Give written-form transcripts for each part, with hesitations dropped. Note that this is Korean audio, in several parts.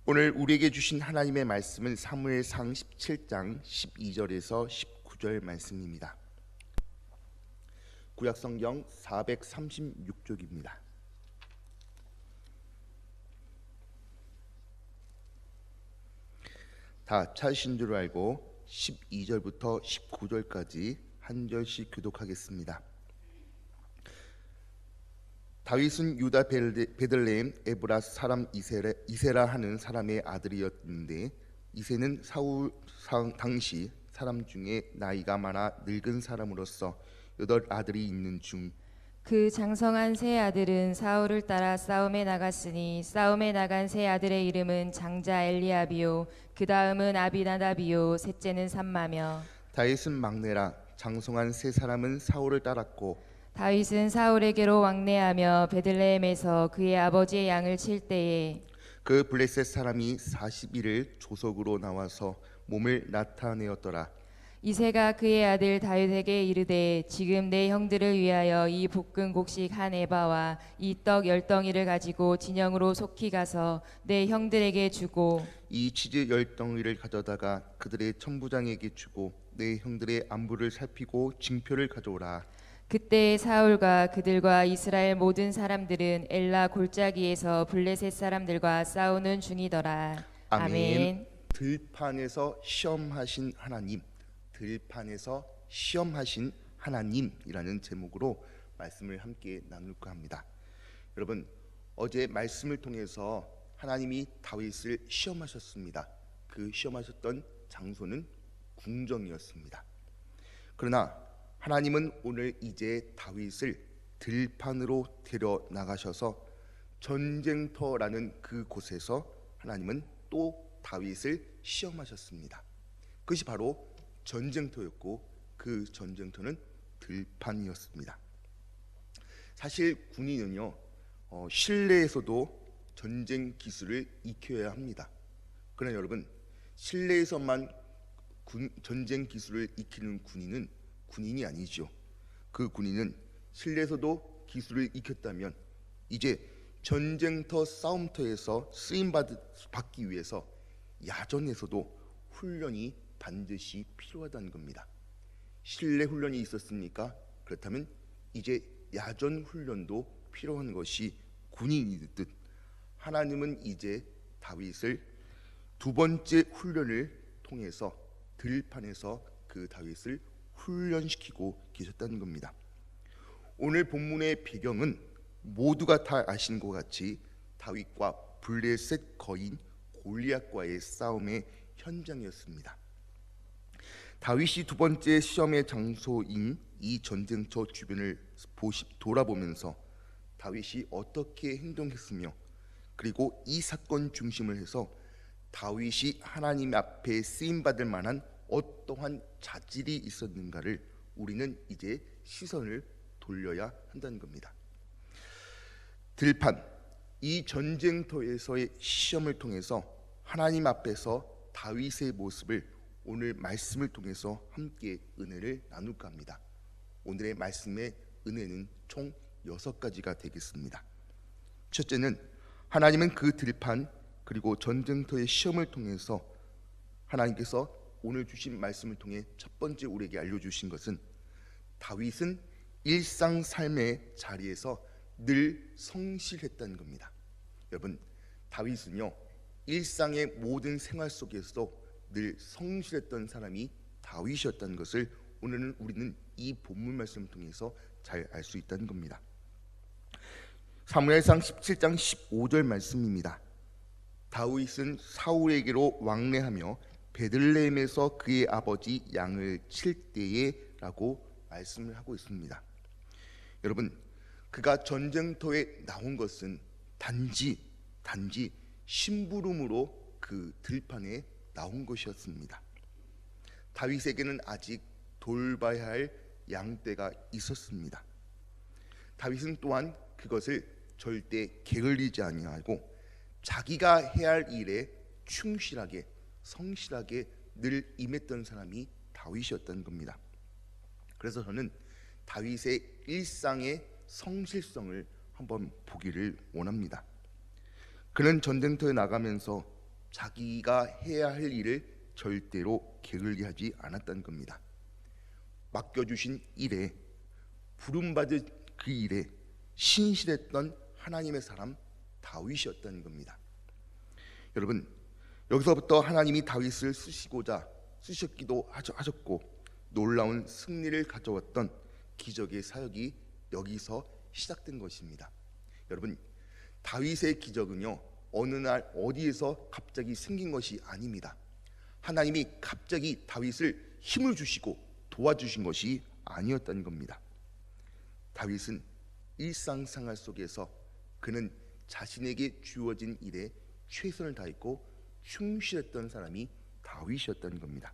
오늘 우리에게 주신 하나님의 말씀은 사무엘상 17장 12절에서 19절 말씀입니다. 구약성경 436쪽입니다. 다 찾으신 줄 알고 12절부터 19절까지 한 절씩 교독하겠습니다. 다윗은 유다 베들레헴 에브라 사람 이세라 하는 사람의 아들이었는데, 이세는 사울 당시 사람 중에 나이가 많아 늙은 사람으로서 8아들이 있는 중 그 장성한 세 아들은 사울을 따라 싸움에 나갔으니 싸움에 나간 세 아들의 이름은 장자 엘리압이요 그 다음은 아비나답이요 셋째는 삼마며. 다윗은 막내라. 장성한 세 사람은 사울을 따랐고 다윗은 사울에게로 왕래하며 베들레헴에서 그의 아버지의 양을 칠 때에 그 블레셋 사람이 40일을 조석으로 나와서 몸을 나타내었더라. 이새가 그의 아들 다윗에게 이르되 지금 내 형들을 위하여 이 볶은 곡식 한 에바와 이 떡 10덩이를 가지고 진영으로 속히 가서 내 형들에게 주고 이 치즈 10덩이를 가져다가 그들의 천부장에게 주고 내 형들의 안부를 살피고 징표를 가져오라. 그때 사울과 그들과 이스라엘 모든 사람들은 엘라 골짜기에서 블레셋 사람들과 싸우는 중이더라. 아멘. 들판에서 시험하신 하나님, 들판에서 시험하신 하나님이라는 제목으로 말씀을 함께 나눌까 합니다. 여러분, 어제 말씀을 통해서 하나님이 다윗을 시험하셨습니다. 그 시험하셨던 장소는 궁정이었습니다. 그러나 하나님은 오늘 이제 다윗을 들판으로 데려 나가셔서 전쟁터라는 그 곳에서 하나님은 또 다윗을 시험하셨습니다. 그것이 바로 전쟁터였고 그 전쟁터는 들판이었습니다. 사실 군인은요, 실내에서도 전쟁 기술을 익혀야 합니다. 그러나 여러분, 실내에서만 전쟁 기술을 익히는 군인은 군인이 아니죠. 그 군인은 실내에서도 기술을 익혔다면 이제 전쟁터 싸움터에서 쓰임 받기 위해서 야전에서도 훈련이 반드시 필요하다는 겁니다. 실내 훈련이 있었습니까? 그렇다면 이제 야전 훈련도 필요한 것이 군인이듯 하나님은 이제 다윗을 두 번째 훈련을 통해서 들판에서 그 다윗을 훈련시키고 계셨다는 겁니다. 오늘 본문의 배경은 모두가 다 아시는 것 같이 다윗과 블레셋 거인 골리앗과의 싸움의 현장이었습니다. 다윗이 두 번째 시험의 장소인 이 전쟁터 주변을 돌아보면서 다윗이 어떻게 행동했으며, 그리고 이 사건 중심을 해서 다윗이 하나님 앞에 쓰임받을 만한 어떠한 자질이 있었는가를 우리는 이제 시선을 돌려야 한다는 겁니다. 들판, 이 전쟁터에서의 시험을 통해서 하나님 앞에서 다윗의 모습을 오늘 말씀을 통해서 함께 은혜를 나눌까 합니다. 오늘의 말씀의 은혜는 총 6가지가 되겠습니다. 첫째는 하나님은 그 들판 그리고 전쟁터의 시험을 통해서 하나님께서 오늘 주신 말씀을 통해 첫 번째 우리에게 알려주신 것은 다윗은 일상 삶의 자리에서 늘 성실했다는 겁니다. 여러분, 다윗은요, 일상의 모든 생활 속에서도 늘 성실했던 사람이 다윗이었다는 것을 오늘은 우리는 이 본문 말씀을 통해서 잘 알 수 있다는 겁니다. 사무엘상 17장 15절 말씀입니다. 다윗은 사울에게로 왕래하며 베들레헴에서 그의 아버지 양을 칠 때에 라고 말씀을 하고 있습니다. 여러분, 그가 전쟁터에 나온 것은 단지 심부름으로 그 들판에 나온 것이었습니다. 다윗에게는 아직 돌봐야 할 양떼가 있었습니다. 다윗은 또한 그것을 절대 게을리지 아니하고 자기가 해야 할 일에 충실하게 성실하게 늘 임했던 사람이 다윗이었다는 겁니다. 그래서 저는 다윗의 일상의 성실성을 한번 보기를 원합니다. 그는 전쟁터에 나가면서 자기가 해야 할 일을 절대로 게을리 하지 않았다는 겁니다. 맡겨주신 일에, 부름받은 그 일에 신실했던 하나님의 사람 다윗이었다는 겁니다. 여러분, 여기서부터 하나님이 다윗을 쓰셨기도 하셨고 놀라운 승리를 가져왔던 기적의 사역이 여기서 시작된 것입니다. 여러분, 다윗의 기적은요, 어느 날 어디에서 갑자기 생긴 것이 아닙니다. 하나님이 갑자기 다윗을 힘을 주시고 도와주신 것이 아니었다는 겁니다. 다윗은 일상생활 속에서 그는 자신에게 주어진 일에 최선을 다했고 충실했던 사람이 다윗이었다는 겁니다.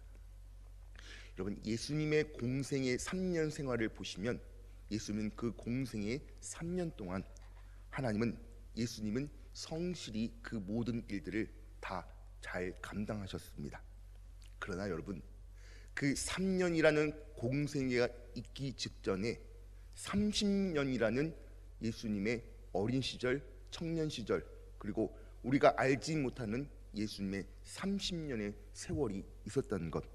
여러분, 예수님의 공생의 3년 생활을 보시면 예수님은 그 공생의 3년 동안 예수님은 성실히 그 모든 일들을 다 잘 감당하셨습니다. 그러나 여러분, 그 3년이라는 공생애가 있기 직전에 30년이라는 예수님의 어린 시절, 청년 시절, 그리고 우리가 알지 못하는 예수님의 30년의 세월이 있었다는 것.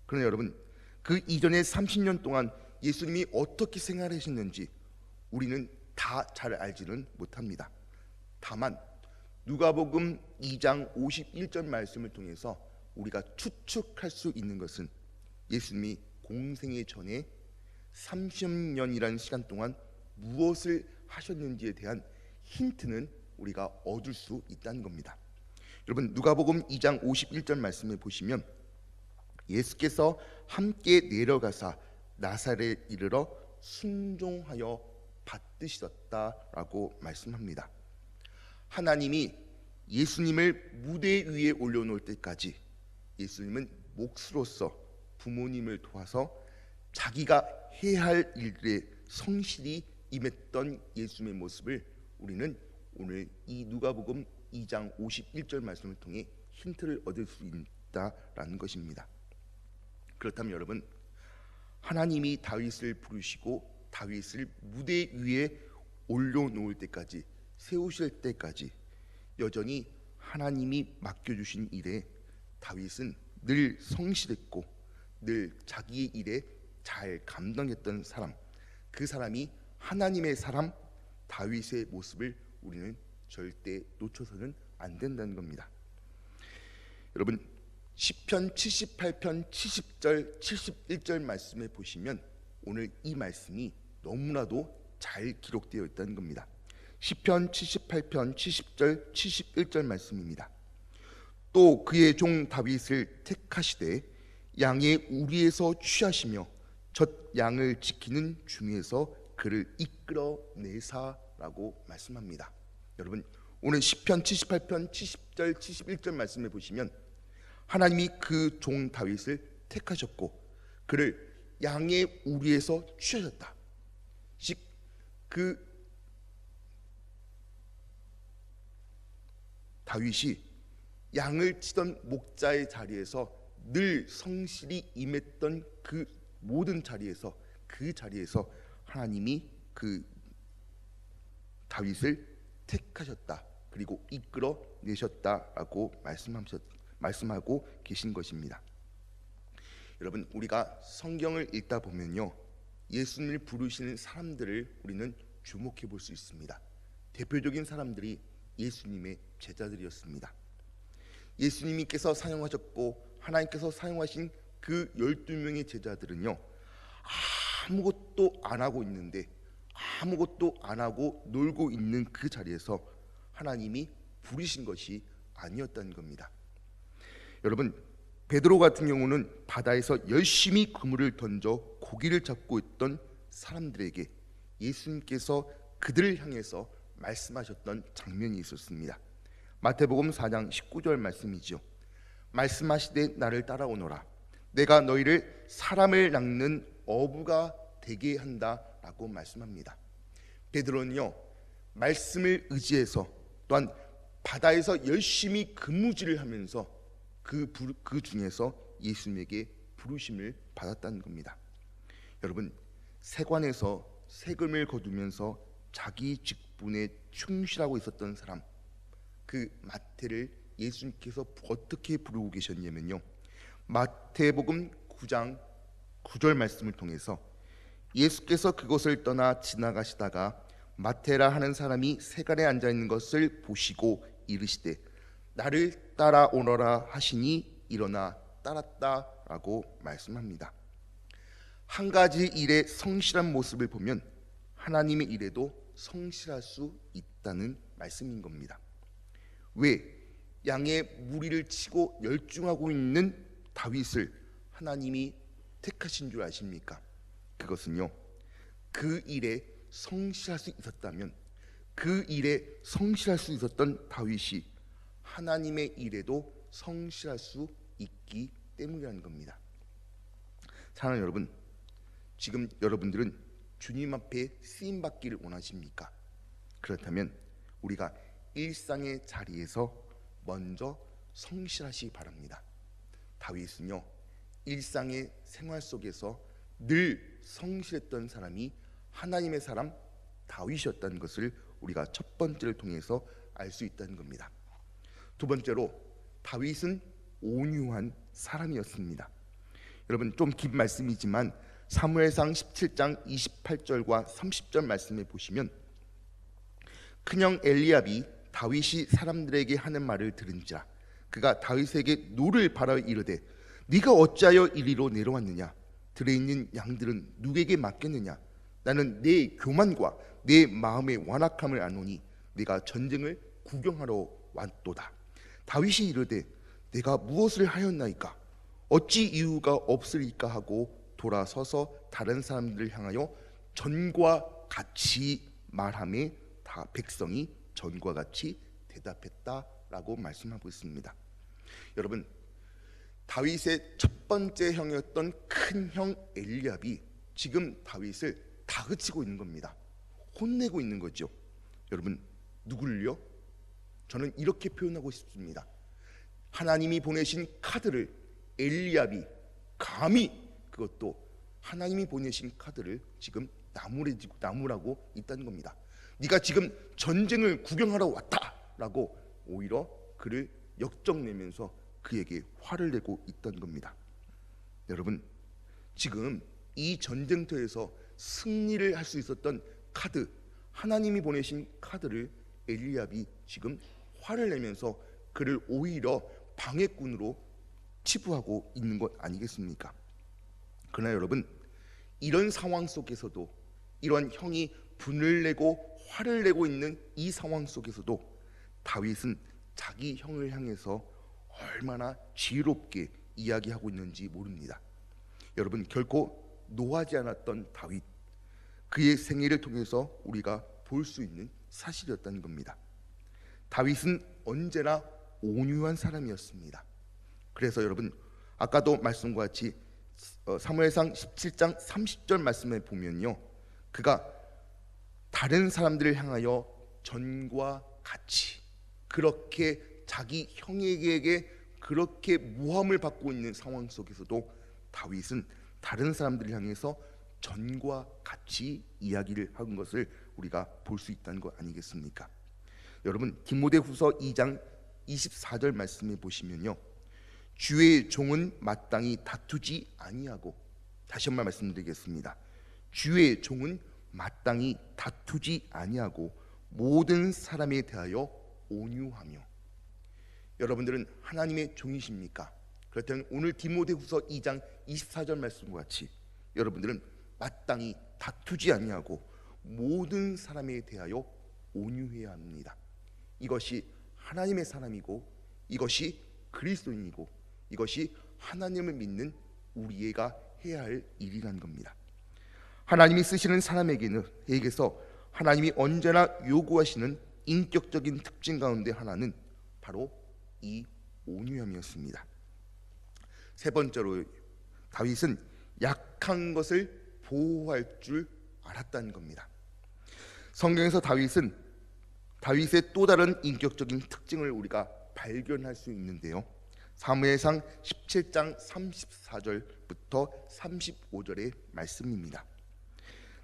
그러나 여러분, 그 이전의 30년 동안 예수님이 어떻게 생활하셨는지 우리는 다 잘 알지는 못합니다. 다만 누가복음 2장 51절 말씀을 통해서 우리가 추측할 수 있는 것은 예수님이 공생애 전에 30년이라는 시간 동안 무엇을 하셨는지에 대한 힌트는 우리가 얻을 수 있다는 겁니다. 여러분, 누가복음 2장 51절 말씀을 보시면 예수께서 함께 내려가사 나사렛에 이르러 순종하여 받드셨다라고 말씀합니다. 하나님이 예수님을 무대 위에 올려놓을 때까지 예수님은 몫으로서 부모님을 도와서 자기가 해야 할 일에 성실히 임했던 예수님의 모습을 우리는 오늘 이 누가복음 2장 51절 말씀을 통해 힌트를 얻을 수 있다라는 것입니다. 그렇다면 여러분, 하나님이 다윗을 부르시고 다윗을 무대 위에 올려놓을 때까지, 세우실 때까지 여전히 하나님이 맡겨주신 일에 다윗은 늘 성실했고 늘 자기의 일에 잘 감당했던 사람, 그 사람이 하나님의 사람 다윗의 모습을 우리는 절대 놓쳐서는 안 된다는 겁니다. 여러분, 시편 78편 70절 71절 말씀에 보시면 오늘 이 말씀이 너무나도 잘 기록되어 있다는 겁니다. 시편 78편 70절 71절 말씀입니다. 또 그의 종 다윗을 택하시되 양의 우리에서 취하시며 젖 양을 지키는 중에서 그를 이끌어내사라고 말씀합니다. 여러분, 오늘 시편 78편 70절 71절 말씀에 보시면 하나님이 그 종 다윗을 택하셨고 그를 양의 우리에서 취하셨다. 즉 그 다윗이 양을 치던 목자의 자리에서 늘 성실히 임했던 그 모든 자리에서, 그 자리에서 하나님이 그 다윗을 택하셨다, 그리고 이끌어내셨다라고 말씀하고 계신 것입니다. 여러분, 우리가 성경을 읽다 보면요, 예수님을 부르시는 사람들을 우리는 주목해 볼 수 있습니다. 대표적인 사람들이 예수님의 제자들이었습니다. 예수님께서 사용하셨고 하나님께서 사용하신 그 12명의 제자들은요, 아무것도 안 하고 있는데, 아무것도 안 하고 놀고 있는 그 자리에서 하나님이 부르신 것이 아니었다는 겁니다. 여러분, 베드로 같은 경우는 바다에서 열심히 그물을 던져 고기를 잡고 있던 사람들에게 예수님께서 그들을 향해서 말씀하셨던 장면이 있었습니다. 마태복음 4장 19절 말씀이죠. 말씀하시되 나를 따라오너라. 내가 너희를 사람을 낚는 어부가 되게 한다라고 말씀합니다. 베드로는요, 말씀을 의지해서 또한 바다에서 열심히 그무질을 하면서 그 중에서 예수님에게 부르심을 받았다는 겁니다. 여러분, 세관에서 세금을 거두면서 자기 직분에 충실하고 있었던 사람, 그 마태를 예수님께서 어떻게 부르고 계셨냐면요, 마태복음 9장 9절 말씀을 통해서 예수께서 그곳을 떠나 지나가시다가 마테라 하는 사람이 세간에 앉아 있는 것을 보시고 이르시되 나를 따라오너라 하시니 일어나 따랐다라고 말씀합니다. 한 가지 일의 성실한 모습을 보면 하나님의 일에도 성실할 수 있다는 말씀인 겁니다. 왜 양의 무리를 치고 열중하고 있는 다윗을 하나님이 택하신 줄 아십니까? 그것은요, 그 일에 성실할 수 있었다면, 그 일에 성실할 수 있었던 다윗이 하나님의 일에도 성실할 수 있기 때문이라는 겁니다. 사랑하는 여러분, 지금 여러분들은 주님 앞에 쓰임 받기를 원하십니까? 그렇다면 우리가 일상의 자리에서 먼저 성실하시기 바랍니다. 다윗은요, 일상의 생활 속에서 늘 성실했던 사람이 하나님의 사람 다윗이었다는 것을 우리가 첫 번째를 통해서 알 수 있다는 겁니다. 두 번째로, 다윗은 온유한 사람이었습니다. 여러분, 좀 긴 말씀이지만 사무엘상 17장 28절과 30절 말씀을 보시면, 큰형 엘리압이 다윗이 사람들에게 하는 말을 들은지라 그가 다윗에게 노를 바라 이르되 네가 어찌하여 이리로 내려왔느냐? 들에 있는 양들은 누구에게 맡겼느냐? 나는 내 교만과 내 마음의 완악함을 아노니 네가 전쟁을 구경하러 왔도다. 다윗이 이르되 내가 무엇을 하였나이까? 어찌 이유가 없으리까 하고 돌아서서 다른 사람들을 향하여 전과 같이 말하며 다 백성이 전과 같이 대답했다라고 말씀하고 있습니다. 여러분, 다윗의 첫 번째 형이었던 큰 형 엘리압이 지금 다윗을 다그치고 있는 겁니다. 혼내고 있는 거죠. 여러분, 누구를요? 저는 이렇게 표현하고 싶습니다. 하나님이 보내신 카드를 엘리압이 감히, 그것도 하나님이 보내신 카드를 지금 나무라고 있다는 겁니다. 네가 지금 전쟁을 구경하러 왔다라고 오히려 그를 역정내면서 그에게 화를 내고 있던 겁니다. 여러분, 지금 이 전쟁터에서 승리를 할 수 있었던 카드, 하나님이 보내신 카드를 엘리압이 지금 화를 내면서 그를 오히려 방해꾼으로 치부하고 있는 것 아니겠습니까? 그러나 여러분, 이런 상황 속에서도, 이런 형이 분을 내고 화를 내고 있는 이 상황 속에서도 다윗은 자기 형을 향해서 얼마나 지혜롭게 이야기하고 있는지 모릅니다. 여러분, 결코 노하지 않았던 다윗, 그의 생애를 통해서 우리가 볼 수 있는 사실이었다는 겁니다. 다윗은 언제나 온유한 사람이었습니다. 그래서 여러분, 아까도 말씀과 같이 사무엘상 17장 30절 말씀에 보면요, 그가 다른 사람들을 향하여 전과 같이, 그렇게 자기 형에게 그렇게 모함을 받고 있는 상황 속에서도 다윗은 다른 사람들을 향해서 전과 같이 이야기를 한 것을 우리가 볼 수 있다는 것 아니겠습니까? 여러분, 디모데후서 2장 24절 말씀에 보시면요, 주의 종은 마땅히 다투지 아니하고, 다시 한번 말씀드리겠습니다. 주의 종은 마땅히 다투지 아니하고 모든 사람에 대하여 온유하며. 여러분들은 하나님의 종이십니까? 그렇다면 오늘 디모데후서 2장 24절 말씀과 같이 여러분들은 마땅히 다투지 아니하고 모든 사람에 대하여 온유해야 합니다. 이것이 하나님의 사람이고, 이것이 그리스도인이고, 이것이 하나님을 믿는 우리가 해야 할 일이라는 겁니다. 하나님이 쓰시는 사람에게서 하나님이 언제나 요구하시는 인격적인 특징 가운데 하나는 바로 이 온유함이었습니다. 세 번째로, 다윗은 약한 것을 보호할 줄 알았다는 겁니다. 성경에서 다윗의 또 다른 인격적인 특징을 우리가 발견할 수 있는데요, 사무엘상 17장 34절부터 35절의 말씀입니다.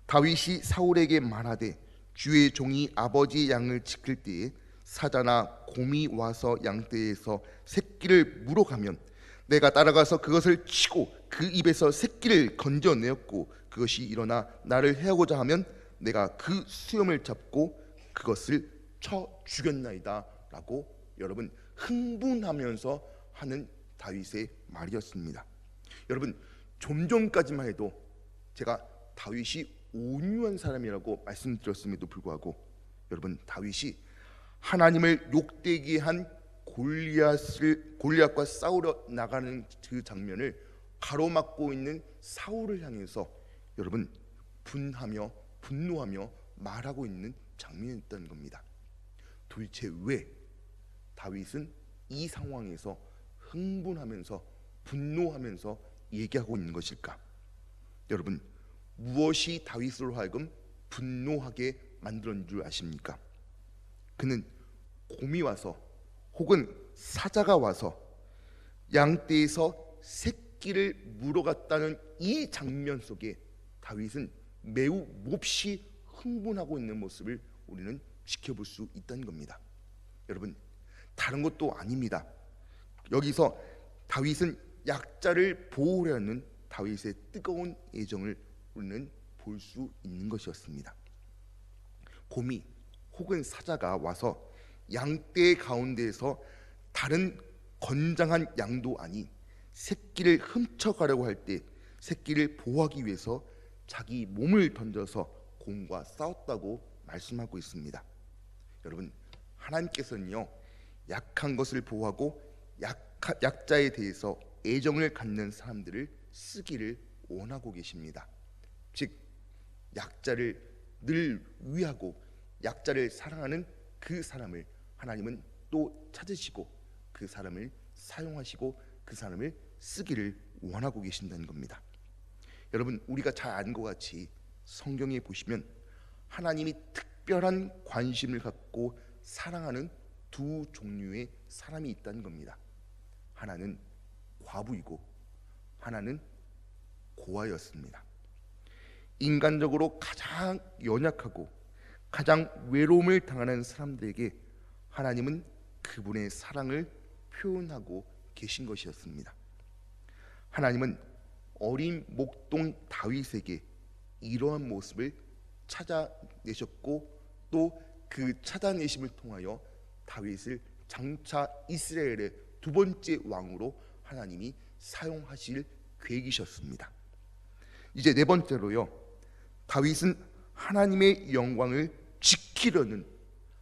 다윗이 사울에게 말하되 주의 종이 아버지의 양을 지킬 때에 사자나 곰이 와서 양떼에서 새끼를 물어가면 내가 따라가서 그것을 치고 그 입에서 새끼를 건져내었고 그것이 일어나 나를 해하고자 하면 내가 그 수염을 잡고 그것을 쳐 죽였나이다 라고 여러분 흥분하면서 하는 다윗의 말이었습니다. 여러분 좀 전까지만 해도 제가 다윗이 온유한 사람이라고 말씀드렸음에도 불구하고 여러분 다윗이 하나님을 욕되게 한 골리앗과 싸우러 나가는 그 장면을 가로막고 있는 사울을 향해서 여러분 분노하며 말하고 있는 장면이었던 겁니다. 도대체 왜 다윗은 이 상황에서 흥분하면서 분노하면서 얘기하고 있는 것일까? 여러분 무엇이 다윗으로 하여금 분노하게 만들었는 줄 아십니까? 그는 곰이 와서 혹은 사자가 와서 양떼에서 새끼를 물어갔다는 이 장면 속에 다윗은 매우 몹시 흥분하고 있는 모습을 우리는 지켜볼 수 있다는 겁니다. 여러분 다른 것도 아닙니다. 여기서 다윗은 약자를 보호하려는 다윗의 뜨거운 애정을 우리는 볼 수 있는 것이었습니다. 곰이 혹은 사자가 와서 양떼 가운데에서 다른 건장한 양도 아닌 새끼를 훔쳐가려고 할 때 새끼를 보호하기 위해서 자기 몸을 던져서 곰과 싸웠다고 말씀하고 있습니다. 여러분 하나님께서는요 약한 것을 보호하고 약자에 대해서 애정을 갖는 사람들을 쓰기를 원하고 계십니다. 즉 약자를 늘 위하고 약자를 사랑하는 그 사람을 하나님은 또 찾으시고 그 사람을 사용하시고 그 사람을 쓰기를 원하고 계신다는 겁니다. 여러분 우리가 잘 아는 것 같이 성경에 보시면 하나님이 특별한 관심을 갖고 사랑하는 두 종류의 사람이 있다는 겁니다. 하나는 과부이고 하나는 고아였습니다. 인간적으로 가장 연약하고 가장 외로움을 당하는 사람들에게 하나님은 그분의 사랑을 표현하고 계신 것이었습니다. 하나님은 어린 목동 다윗에게 이러한 모습을 찾아내셨고 또 그 찾아내심을 통하여 다윗을 장차 이스라엘의 두 번째 왕으로 하나님이 사용하실 계획이셨습니다. 이제 네 번째로요, 다윗은 하나님의 영광을 지키려는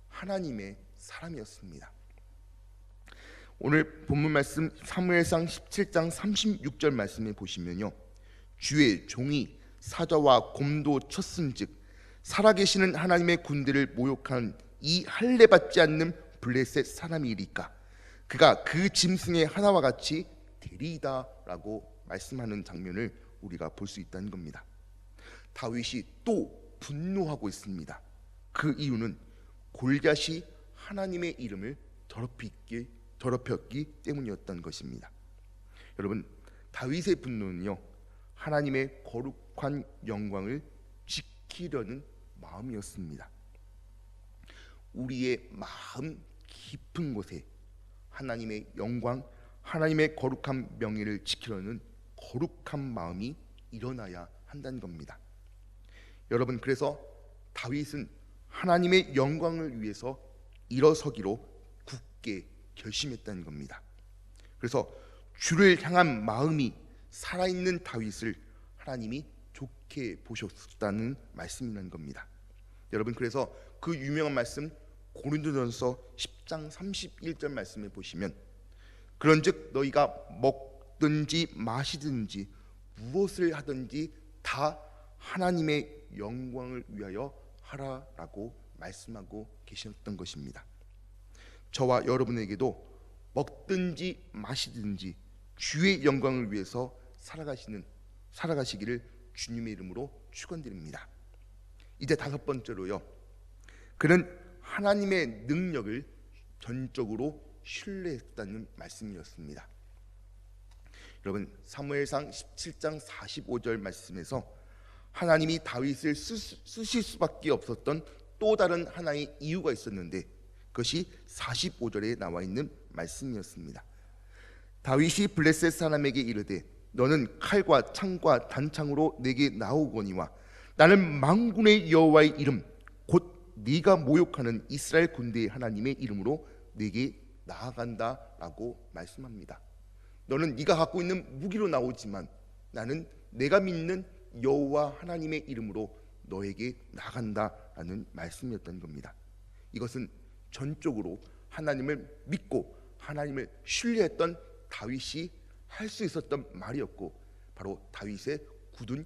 하나님의 사람이었습니다. 오늘 본문 말씀 사무엘상 17장 36절 말씀에 보시면요, 주의 종이 사자와 곰도 쳤은즉 살아계시는 하나님의 군대를 모욕한 이 할례받지 않는 블레셋 사람이리까 그가 그 짐승의 하나와 같이 되리이다 라고 말씀하는 장면을 우리가 볼 수 있다는 겁니다. 다윗이 또 분노하고 있습니다. 그 이유는 골리앗이 하나님의 이름을 더럽혔기 때문이었던 것입니다. 여러분 다윗의 분노는요 하나님의 거룩한 영광을 지키려는 마음이었습니다. 우리의 마음 깊은 곳에 하나님의 영광, 하나님의 거룩한 명예를 지키려는 거룩한 마음이 일어나야 한다는 겁니다. 여러분 그래서 다윗은 하나님의 영광을 위해서 일어서기로 굳게 결심했다는 겁니다. 그래서 주를 향한 마음이 살아있는 다윗을 하나님이 좋게 보셨다는 말씀이라는 겁니다. 여러분 그래서 그 유명한 말씀 고린도전서 10장 31절 말씀에 보시면 그런즉 너희가 먹든지 마시든지 무엇을 하든지 다 하나님의 영광을 위하여 하라라고 말씀하고 계셨던 것입니다. 저와 여러분에게도 먹든지 마시든지 주의 영광을 위해서 살아가시기를 주님의 이름으로 축원드립니다. 이제 다섯 번째로요, 그는 하나님의 능력을 전적으로 신뢰했다는 말씀이었습니다. 여러분 사무엘상 17장 45절 말씀에서 하나님이 다윗을 쓰실 수밖에 없었던 또 다른 하나의 이유가 있었는데 그것이 45절에 나와 있는 말씀이었습니다. 다윗이 블레셋 사람에게 이르되 너는 칼과 창과 단창으로 내게 나오거니와 나는 만군의 여호와의 이름 곧 네가 모욕하는 이스라엘 군대의 하나님의 이름으로 내게 나아간다라고 말씀합니다. 너는 네가 갖고 있는 무기로 나오지만 나는 내가 믿는 여호와 하나님의 이름으로 너에게 나간다라는 말씀이었던 겁니다. 이것은 전적으로 하나님을 믿고 하나님을 신뢰했던 다윗이 할 수 있었던 말이었고 바로 다윗의 굳은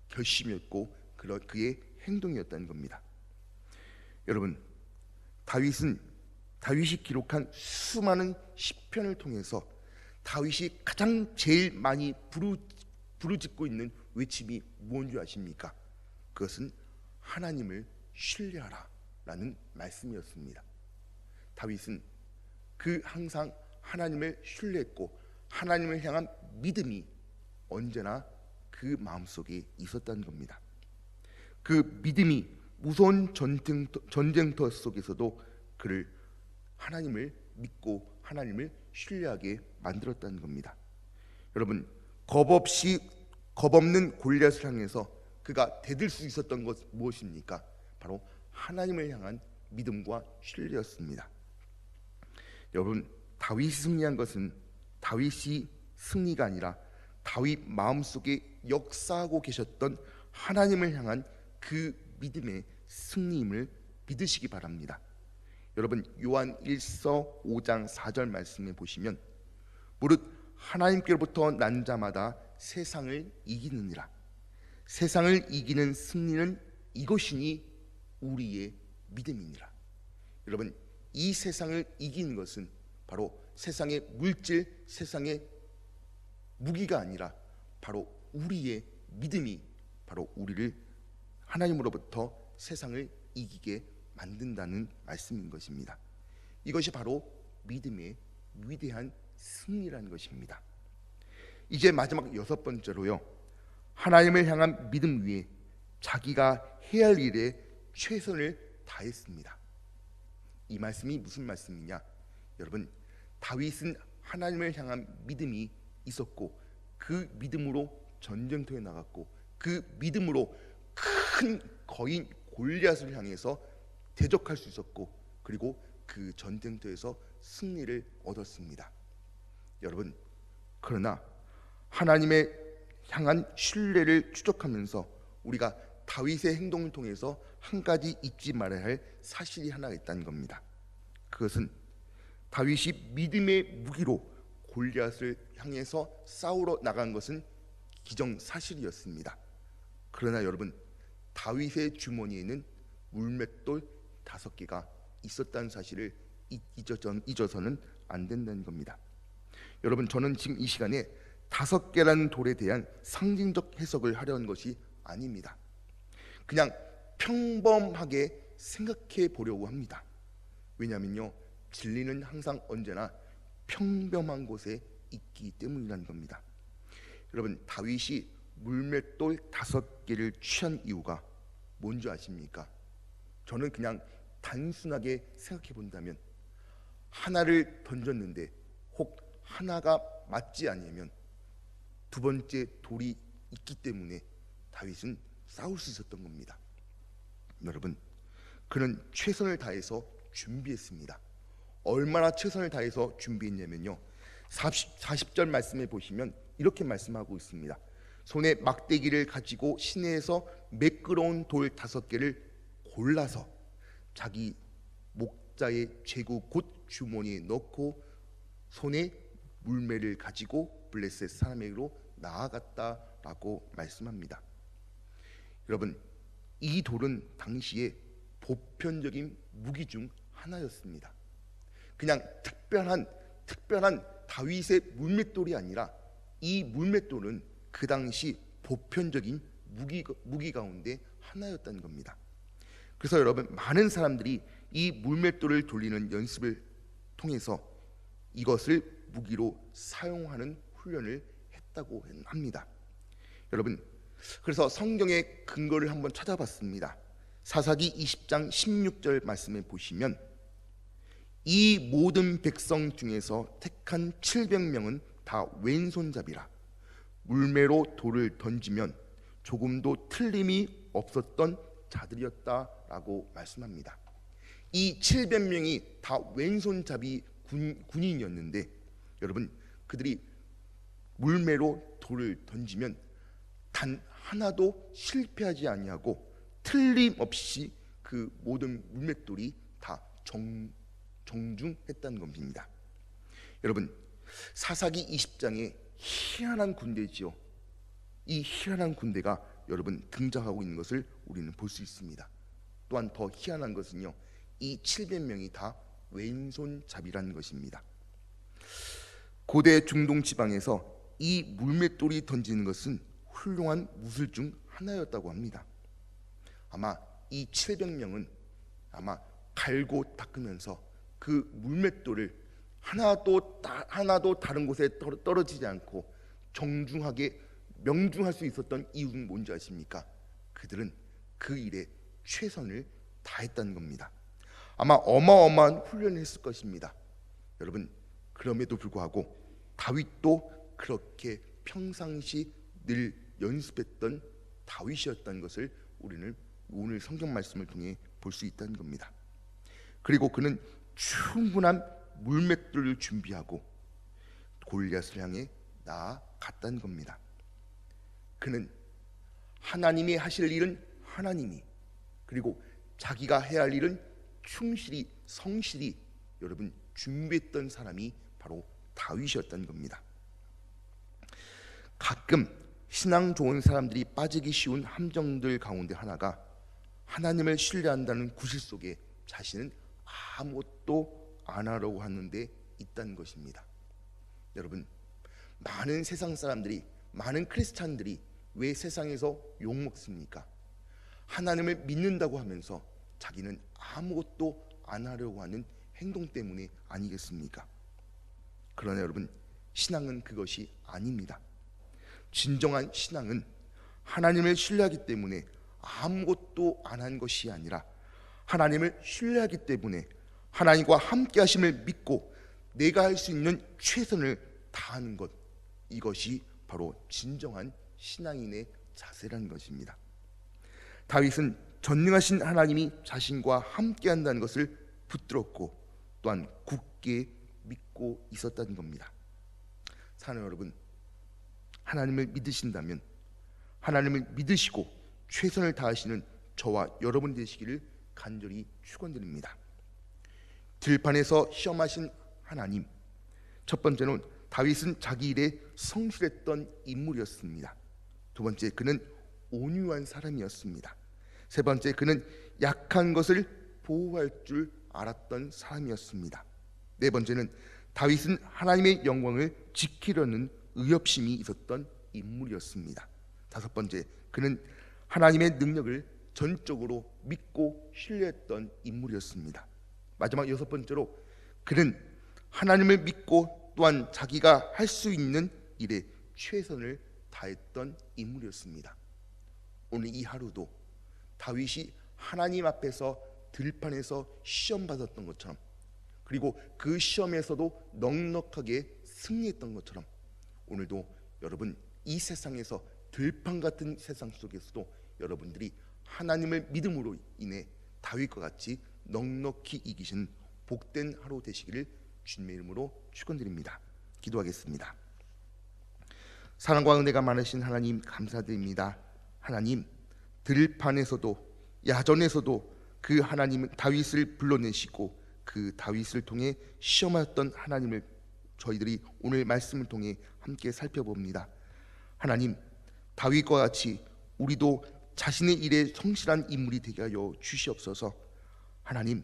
결심이었고 그의 행동이었다는 겁니다. 여러분, 다윗이 기록한 수많은 시편을 통해서 다윗이 가장 제일 많이 부르짖고 있는 외침이 뭔지 아십니까? 그것은 하나님을 신뢰하라 라는 말씀이었습니다. 다윗은 항상 하나님을 신뢰했고 하나님을 향한 믿음이 언제나 그 마음속에 있었다는 겁니다. 그 믿음이 무서운 전쟁터 속에서도 그를 하나님을 믿고 하나님을 신뢰하게 만들었다는 겁니다. 여러분, 겁없는 골리앗을 향해서 그가 대들 수 있었던 것 무엇입니까? 바로 하나님을 향한 믿음과 신뢰였습니다. 여러분, 다윗이 승리한 것은 다윗이 승리가 아니라 다윗 마음속에 역사하고 계셨던 하나님을 향한 그 믿음의 승리임을 믿으시기 바랍니다. 여러분, 요한 1서 5장 4절 말씀에 보시면 무릇 하나님께로부터 난 자마다 세상을 이기느니라. 세상을 이기는 승리는 이것이니 우리의 믿음이니라. 여러분, 이 세상을 이기는 것은 바로 세상의 물질, 세상의 무기가 아니라 바로 우리의 믿음이 바로 우리를 하나님으로부터 세상을 이기게 만든다는 말씀인 것입니다. 이것이 바로 믿음의 위대한 승리라는 것입니다. 이제 마지막 6번째로요, 하나님을 향한 믿음 위에 자기가 해야 할 일에 최선을 다했습니다. 이 말씀이 무슨 말씀이냐? 여러분, 다윗은 하나님을 향한 믿음이 있었고 그 믿음으로 전쟁터에 나갔고 그 믿음으로 큰 거인 골리앗을 향해서 대적할 수 있었고 그리고 그 전쟁터에서 승리를 얻었습니다. 여러분, 그러나 하나님의 향한 신뢰를 추적하면서 우리가 다윗의 행동을 통해서 한 가지 잊지 말아야 할 사실이 하나 있다는 겁니다. 그것은 다윗이 믿음의 무기로 골리앗을 향해서 싸우러 나간 것은 기정사실이었습니다. 그러나 여러분, 다윗의 주머니에는 물맷돌 5개가 있었다는 사실을 잊어서는 안 된다는 겁니다. 여러분, 저는 지금 이 시간에 5개라는 돌에 대한 상징적 해석을 하려는 것이 아닙니다. 그냥 평범하게 생각해 보려고 합니다. 왜냐하면요, 진리는 항상 언제나 평범한 곳에 있기 때문이라는 겁니다. 여러분, 다윗이 물맷돌 5개를 취한 이유가 뭔지 아십니까? 저는 그냥 단순하게 생각해 본다면 하나를 던졌는데 혹 하나가 맞지 않으면 두 번째 돌이 있기 때문에 다윗은 싸울 수 있었던 겁니다. 여러분, 그는 최선을 다해서 준비했습니다. 얼마나 최선을 다해서 준비했냐면요, 40절 말씀에 보시면 이렇게 말씀하고 있습니다. 손에 막대기를 가지고 시내에서 매끄러운 돌 5개를 골라서 자기 목자의 제구 곧 주머니에 넣고 손에 물매를 가지고 블레셋 사람에게로 나아갔다라고 말씀합니다. 여러분, 이 돌은 당시에 보편적인 무기 중 하나였습니다. 그냥 특별한 다윗의 물맷돌이 아니라 이 물맷돌은 그 당시 보편적인 무기 가운데 하나였다는 겁니다. 그래서 여러분, 많은 사람들이 이 물맷돌을 돌리는 연습을 통해서 이것을 무기로 사용하는 훈련을 했다고 합니다. 여러분, 그래서 성경의 근거를 한번 찾아봤습니다. 사사기 20장 16절 말씀에 보시면 이 모든 백성 중에서 택한 700명은 다 왼손잡이라 물매로 돌을 던지면 조금도 틀림이 없었던 자들이었다라고 말씀합니다. 이 700명이 다 왼손잡이 군인이었는데 여러분, 그들이 물매로 돌을 던지면 단 하나도 실패하지 아니하고 틀림없이 그 모든 물맷돌이 다 정중했다는 겁니다. 여러분, 사사기 20장에 희한한 군대지요. 이 희한한 군대가 여러분 등장하고 있는 것을 우리는 볼 수 있습니다. 또한 더 희한한 것은요, 이 700명이 다 왼손잡이라는 것입니다. 고대 중동 지방에서 이 물맷돌이 던지는 것은 훌륭한 무술 중 하나였다고 합니다. 아마 이 700명은 아마 갈고 닦으면서 그 물맷돌을 하나도 다른 곳에 떨어지지 않고 정중하게 명중할 수 있었던 이유는 뭔지 아십니까? 그들은 그 일에 최선을 다했다는 겁니다. 아마 어마어마한 훈련을 했을 것입니다. 여러분, 그럼에도 불구하고 다윗도 그렇게 평상시 늘 연습했던 다윗이었다는 것을 우리는 오늘 성경 말씀을 통해 볼 수 있다는 겁니다. 그리고 그는 충분한 물맷돌을 준비하고 골리앗을 향해 나아갔다는 겁니다. 그는 하나님이 하실 일은 하나님이, 그리고 자기가 해야 할 일은 충실히 성실히 여러분 준비했던 사람이 바로 다윗이었다는 겁니다. 가끔 신앙 좋은 사람들이 빠지기 쉬운 함정들 가운데 하나가 하나님을 신뢰한다는 구실 속에 자신은 아무것도 안 하려고 하는데 있다는 것입니다. 여러분, 많은 세상 사람들이, 많은 크리스찬들이 왜 세상에서 욕먹습니까? 하나님을 믿는다고 하면서 자기는 아무것도 안 하려고 하는 행동 때문에 아니겠습니까? 그러나 여러분, 신앙은 그것이 아닙니다. 진정한 신앙은 하나님을 신뢰하기 때문에 아무것도 안 한 것이 아니라 하나님을 신뢰하기 때문에 하나님과 함께 하심을 믿고 내가 할 수 있는 최선을 다하는 것, 이것이 바로 진정한 신앙인의 자세라는 것입니다. 다윗은 전능하신 하나님이 자신과 함께 한다는 것을 붙들었고 또한 굳게 믿고 있었다는 겁니다. 사랑하는 여러분, 하나님을 믿으신다면 하나님을 믿으시고 최선을 다하시는 저와 여러분 되시기를 간절히 축원드립니다. 들판에서 시험하신 하나님, 첫 번째는 다윗은 자기 일에 성실했던 인물이었습니다. 두 번째, 그는 온유한 사람이었습니다. 세 번째, 그는 약한 것을 보호할 줄 알았던 사람이었습니다. 네 번째는 다윗은 하나님의 영광을 지키려는 의협심이 있었던 인물이었습니다. 다섯 번째, 그는 하나님의 능력을 전적으로 믿고 신뢰했던 인물이었습니다. 마지막 여섯 번째로, 그는 하나님을 믿고 또한 자기가 할 수 있는 일에 최선을 다했던 인물이었습니다. 오늘 이 하루도 다윗이 하나님 앞에서 들판에서 시험 받았던 것처럼, 그리고 그 시험에서도 넉넉하게 승리했던 것처럼, 오늘도 여러분 이 세상에서 들판 같은 세상 속에서도 여러분들이 하나님을 믿음으로 인해 다윗과 같이 넉넉히 이기신 복된 하루 되시기를 주님의 이름으로 축원드립니다. 기도하겠습니다. 사랑과 은혜가 많으신 하나님, 감사드립니다. 하나님, 들판에서도 야전에서도 그 하나님 다윗을 불러내시고 그 다윗을 통해 시험하였던 하나님을 저희들이 오늘 말씀을 통해 함께 살펴봅니다. 하나님, 다윗과 같이 우리도 자신의 일에 성실한 인물이 되게 하여 주시옵소서. 하나님,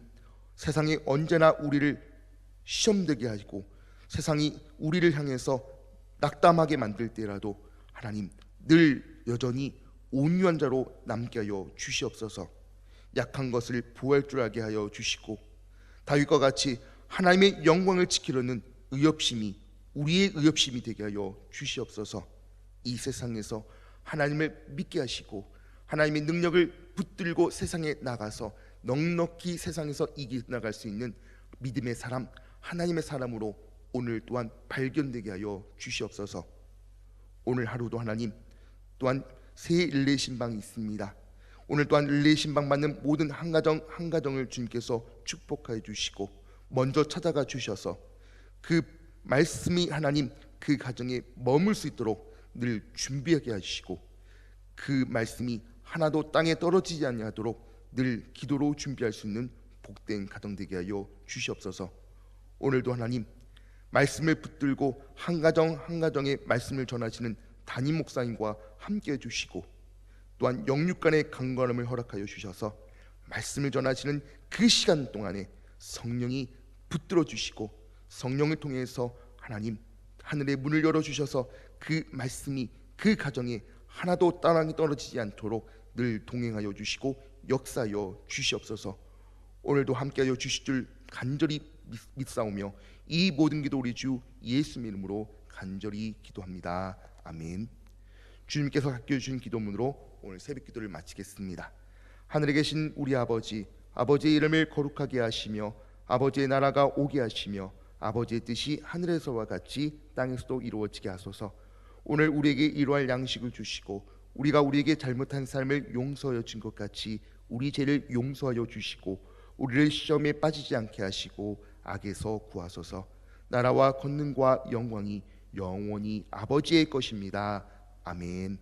세상이 언제나 우리를 시험되게 하시고 세상이 우리를 향해서 낙담하게 만들 때라도 하나님, 늘 여전히 온유한 자로 남게 하여 주시옵소서. 약한 것을 보호할 줄 알게 하여 주시고 다윗과 같이 하나님의 영광을 지키려는 의협심이 우리의 의협심이 되게 하여 주시옵소서. 이 세상에서 하나님을 믿게 하시고 하나님의 능력을 붙들고 세상에 나가서 넉넉히 세상에서 이겨나갈 수 있는 믿음의 사람, 하나님의 사람으로 오늘 또한 발견되게 하여 주시옵소서. 오늘 하루도 하나님 또한 새 릴레이 신방이 있습니다. 오늘 또한 릴레이 신방 받는 모든 한 가정을 주님께서 축복하여 주시고 먼저 찾아가 주셔서 그 말씀이 하나님 그 가정에 머물 수 있도록 늘 준비하게 하시고 그 말씀이 하나도 땅에 떨어지지 아니하도록 늘 기도로 준비할 수 있는 복된 가정 되게 하여 주시옵소서. 오늘도 하나님 말씀을 붙들고 한 가정의 말씀을 전하시는 담임 목사님과 함께 해주시고 또한 영육간의 강건함을 허락하여 주셔서 말씀을 전하시는 그 시간 동안에 성령이 붙들어 주시고 성령을 통해서 하나님 하늘의 문을 열어주셔서 그 말씀이 그 가정에 하나도 땅이 떨어지지 않도록 늘 동행하여 주시고 역사하여 주시옵소서. 오늘도 함께하여 주실 줄 간절히 믿사오며 이 모든 기도 우리 주 예수님 이름으로 간절히 기도합니다. 아멘. 주님께서 가르쳐 주신 기도문으로 오늘 새벽 기도를 마치겠습니다. 하늘에 계신 우리 아버지, 아버지의 이름을 거룩하게 하시며 아버지의 나라가 오게 하시며 아버지의 뜻이 하늘에서와 같이 땅에서도 이루어지게 하소서. 오늘 우리에게 일용할 양식을 주시고 우리가 우리에게 잘못한 삶을 용서하여 준 것 같이 우리 죄를 용서하여 주시고 우리를 시험에 빠지지 않게 하시고 악에서 구하소서. 나라와 권능과 영광이 영원히 아버지의 것입니다. 아멘.